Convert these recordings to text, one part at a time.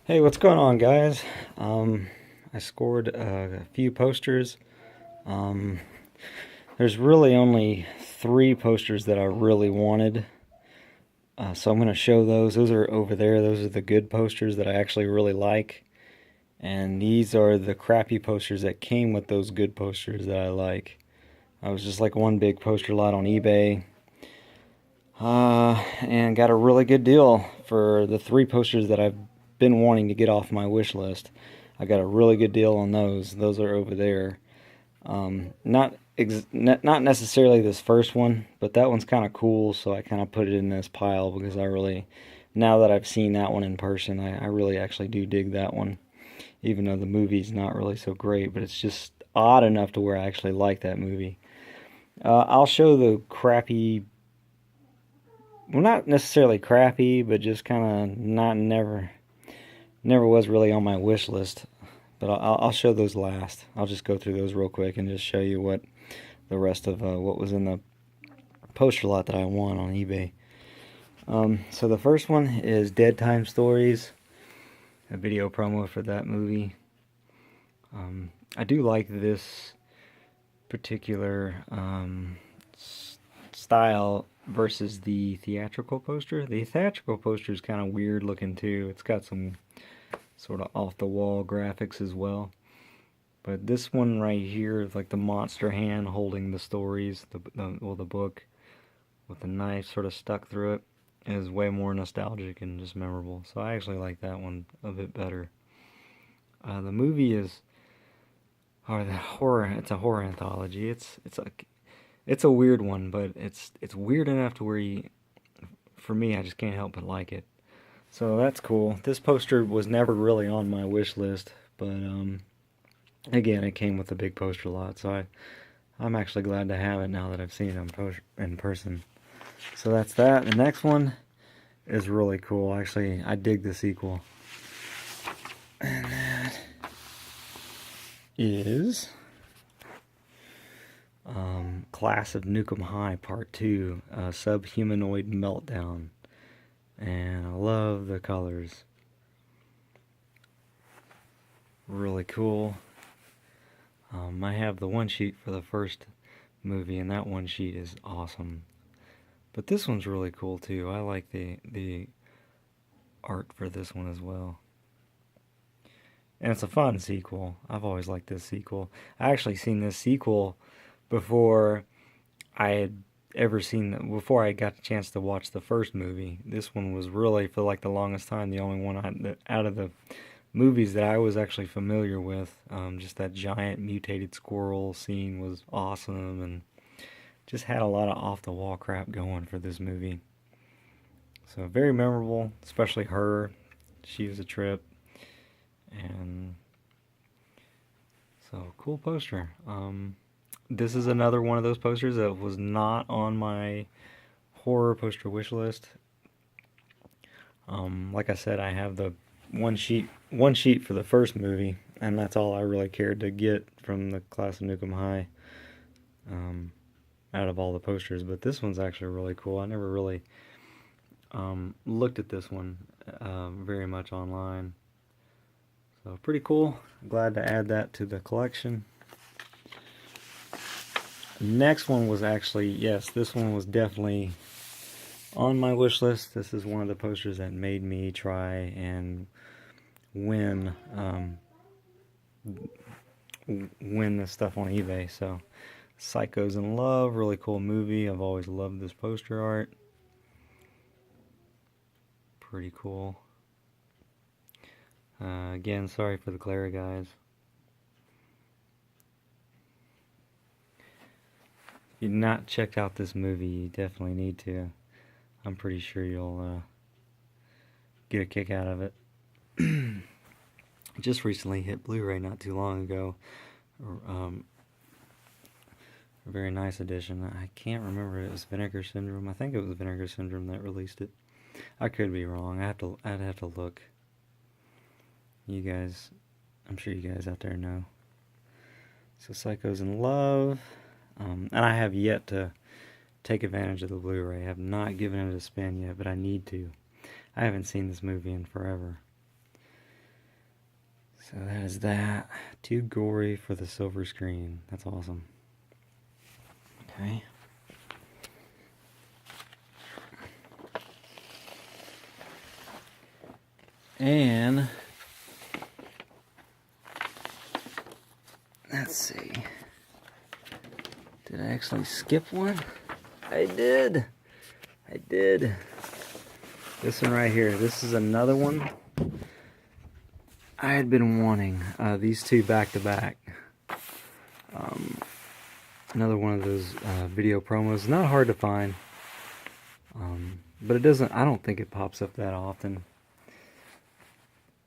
Hey, what's going on, guys? I scored a few posters. Um, there's really only three posters that I really wanted, so I'm going to show those. Those are over there. Those are the good posters that I actually really like, and these are the crappy posters that came with those good posters that I like. I was just like one big poster lot on eBay, and got a really good deal for the three posters that I've been wanting to get off my wish list. I got a really good deal on those. Those are over there. Not necessarily this first one, but that one's kind of cool, so I kind of put it in this pile because I really, now that I've seen that one in person, I really actually do dig that one. Even though the movie's not really so great, but it's just odd enough to where I actually like that movie. I'll show the crappy, well, not necessarily crappy, but just kind of not never was really on my wish list. But I'll show those last. I'll just go through those real quick and just show you what the rest of what was in the poster lot that I won on eBay. So the first one is Dead Time Stories, a video promo for that movie. I do like this particular style versus the theatrical poster. The theatrical poster is kind of weird looking too. It's got some sort of off the wall graphics as well. But this one right here is like the monster hand holding the stories, the book with the knife sort of stuck through it is way more nostalgic and just memorable. So I actually like that one a bit better. The movie is, or the horror. It's a horror anthology. It's a weird one, but it's weird enough to where for me, I just can't help but like it. So that's cool. This poster was never really on my wish list, but again, it came with a big poster lot, so I'm actually glad to have it now that I've seen it in person. So that's that. The next one is really cool. Actually, I dig the sequel. And that is Class of Nukem High Part 2, Subhumanoid Meltdown. And I love the colors. Really cool. I have the one sheet for the first movie, and that one sheet is awesome. But this one's really cool too. I like the art for this one as well. And it's a fun sequel. I've always liked this sequel. I actually seen this sequel before I had before I got the chance to watch the first movie. This one was really, for like the longest time, the only one out of the movies that I was actually familiar with. Just that giant mutated squirrel scene was awesome, and just had a lot of off the wall crap going for this movie. So very memorable, especially her. She was a trip, and so cool poster. This is another one of those posters that was not on my horror poster wish list. Like I said, I have the one sheet for the first movie, and that's all I really cared to get from the Class of Nukem High. Out of all the posters, but this one's actually really cool. I never really looked at this one very much online, so pretty cool. Glad to add that to the collection. Next one was actually, yes, this one was definitely on my wish list. This is one of the posters that made me try and win win this stuff on eBay. So Psycho's in Love, really cool movie. I've always loved this poster art. Pretty cool. Again, sorry for the glare, guys. If you've not checked out this movie, you definitely need to. I'm pretty sure you'll get a kick out of it. Just recently hit Blu-ray not too long ago. A very nice edition. I can't remember if it was Vinegar Syndrome. I think it was Vinegar Syndrome that released it. I could be wrong. I'd have to look. You guys, I'm sure you guys out there know. So Psycho's in Love. And I have yet to take advantage of the Blu-ray. I have not given it a spin yet, but I need to. I haven't seen this movie in forever. So that is that. Too gory for the silver screen. That's awesome. Okay. And let's see. Did I actually skip one? I did. I did. This one right here. This is another one I had been wanting. These two back to back. Another one of those video promos. Not hard to find. But it doesn't, I don't think it pops up that often.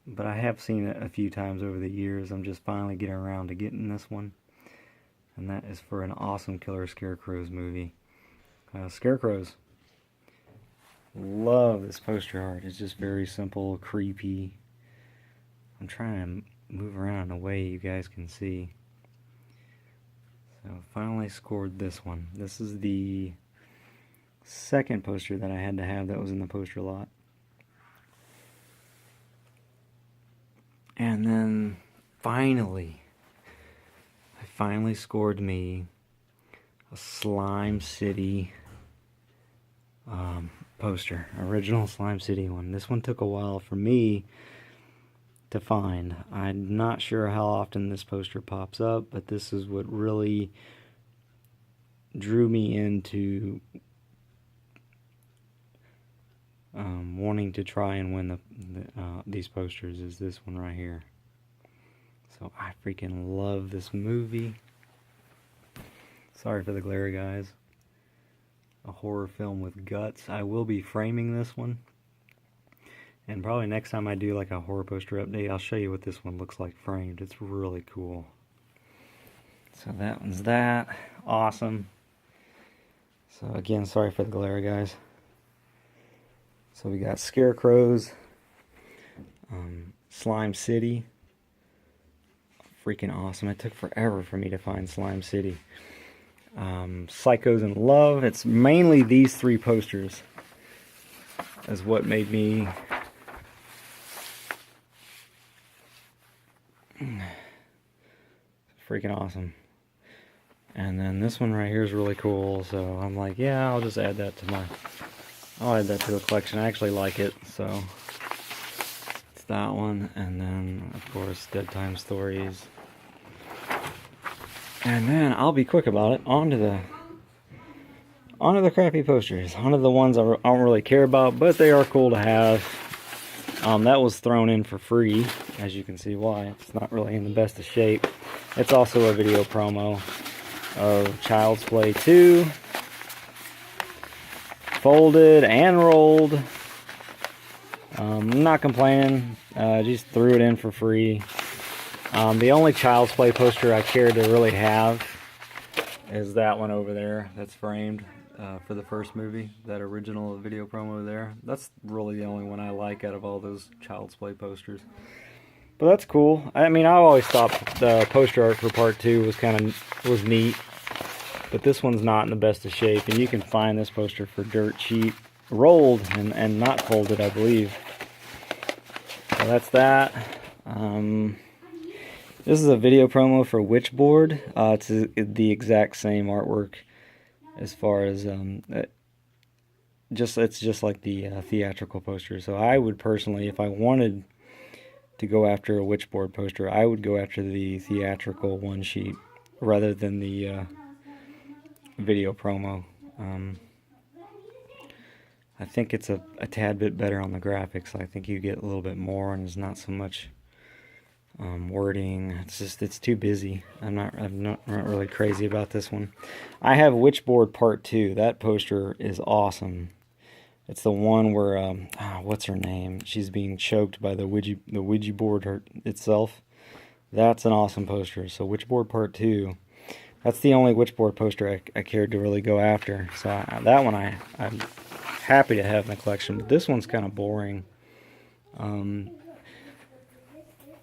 But I have seen it a few times over the years. I'm just finally getting around to getting this one. And that is for an awesome Killer Scarecrows movie. Scarecrows. Love this poster art. It's just very simple, creepy. I'm trying to move around in a way you guys can see. So finally scored this one. This is the second poster that I had to have that was in the poster lot. And then finally, I finally scored me a Slime City poster. Original Slime City one. This one took a while for me to find. I'm not sure how often this poster pops up, but this is what really drew me into wanting to try and win these posters is this one right here. So I freaking love this movie. Sorry for the glare, guys. A horror film with guts. I will be framing this one. And probably next time I do like a horror poster update, I'll show you what this one looks like framed. It's really cool. So that one's that. Awesome. So again, sorry for the glare, guys. So we got Scarecrows, Slime City. Freaking awesome. It took forever for me to find Slime City. Psychos in Love. It's mainly these three posters is what made me freaking awesome. And then this one right here is really cool, so I'm like, yeah, I'll just add that to the collection. I actually like it, so it's that one. And then of course Dead Time Stories. And then I'll be quick about it. On to the crappy posters. On to the ones I don't really care about, but they are cool to have. That was thrown in for free, as you can see why. It's not really in the best of shape. It's also a video promo of Child's Play 2. Folded and rolled. I'm not complaining. Just threw it in for free. The only Child's Play poster I care to really have is that one over there that's framed for the first movie. That original video promo there. That's really the only one I like out of all those Child's Play posters. But that's cool. I mean, I always thought the poster art for part 2 was neat. But this one's not in the best of shape. And you can find this poster for dirt cheap. Rolled and not folded, I believe. So that's that. This is a video promo for Witchboard. It's the exact same artwork as far as it's just like the theatrical poster. So I would personally, if I wanted to go after a Witchboard poster, I would go after the theatrical one sheet rather than the video promo. I think it's a tad bit better on the graphics. I think you get a little bit more, and there's not so much wording. It's too busy. I'm not really crazy about this one. I have Witchboard Part 2. That poster is awesome. It's the one where what's her name? She's being choked by the Ouija board itself. That's an awesome poster. So Witchboard Part 2. That's the only Witchboard poster I cared to really go after. So that one I'm happy to have in the collection. But this one's kind of boring.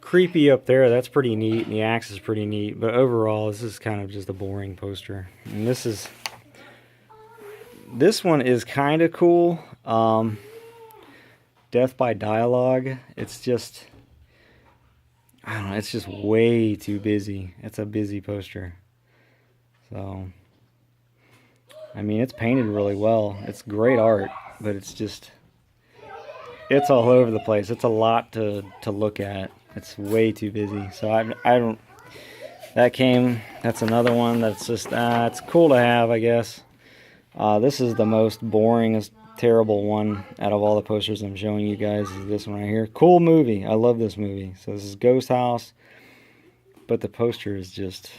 Creepy up there, that's pretty neat, and the axe is pretty neat, but overall this is kind of just a boring poster. And this one is kind of cool. Death by Dialogue. It's just, I don't know, it's just way too busy. It's a busy poster. So, I mean, it's painted really well. It's great art, but it's all over the place. It's a lot to look at. It's way too busy. So I don't, that's another one that's just, it's cool to have, I guess. This is the most boringest, terrible one out of all the posters I'm showing you guys, is this one right here. Cool movie. I love this movie. So this is Ghost House, but the poster is just,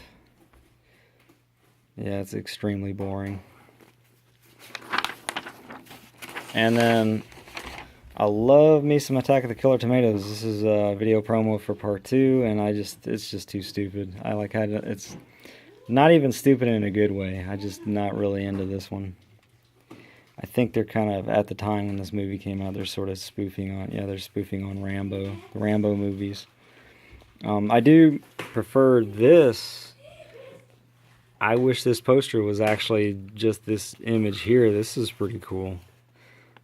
yeah, it's extremely boring. And then I love me some Attack of the Killer Tomatoes. This is a video promo for part 2, and it's just too stupid. It's not even stupid in a good way. I just not really into this one. I think they're kind of, at the time when this movie came out, they're sort of spoofing on Rambo, the Rambo movies. I do prefer this. I wish this poster was actually just this image here. This is pretty cool.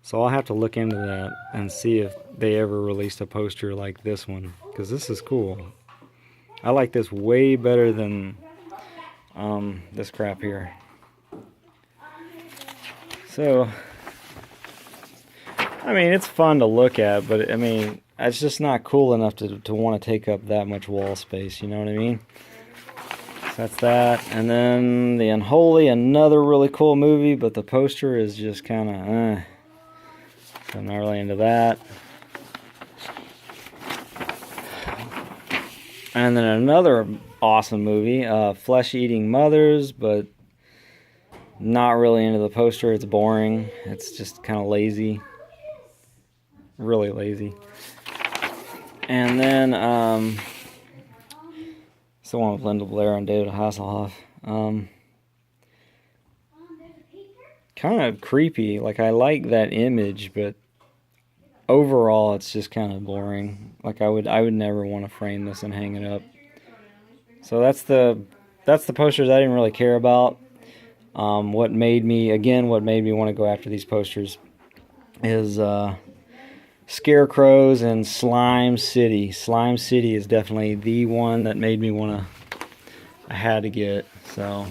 So I'll have to look into that and see if they ever released a poster like this one, because this is cool. I like this way better than this crap here. So, I mean, it's fun to look at, but I mean, it's just not cool enough to want to take up that much wall space, you know what I mean? So that's that. And then The Unholy, another really cool movie, but the poster is just kind of, so I'm not really into that. And then another awesome movie, Flesh Eating Mothers, but not really into the poster. It's boring. It's just kind of lazy. Really lazy. And then, it's the one with Linda Blair and David Hasselhoff. Kind of creepy. Like, I like that image, but overall it's just kind of boring. Like, I would never want to frame this and hang it up. So that's the posters I didn't really care about. What made me want to go after these posters is Scarecrows and Slime City. Slime City is definitely the one that made me I had to get it. So,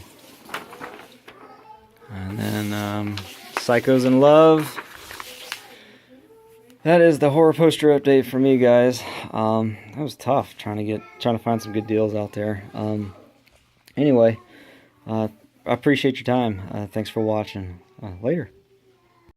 and then Psychos in Love. That is the horror poster update for me, guys. That was tough trying to find some good deals out there. Anyway, I appreciate your time. Thanks for watching. Later.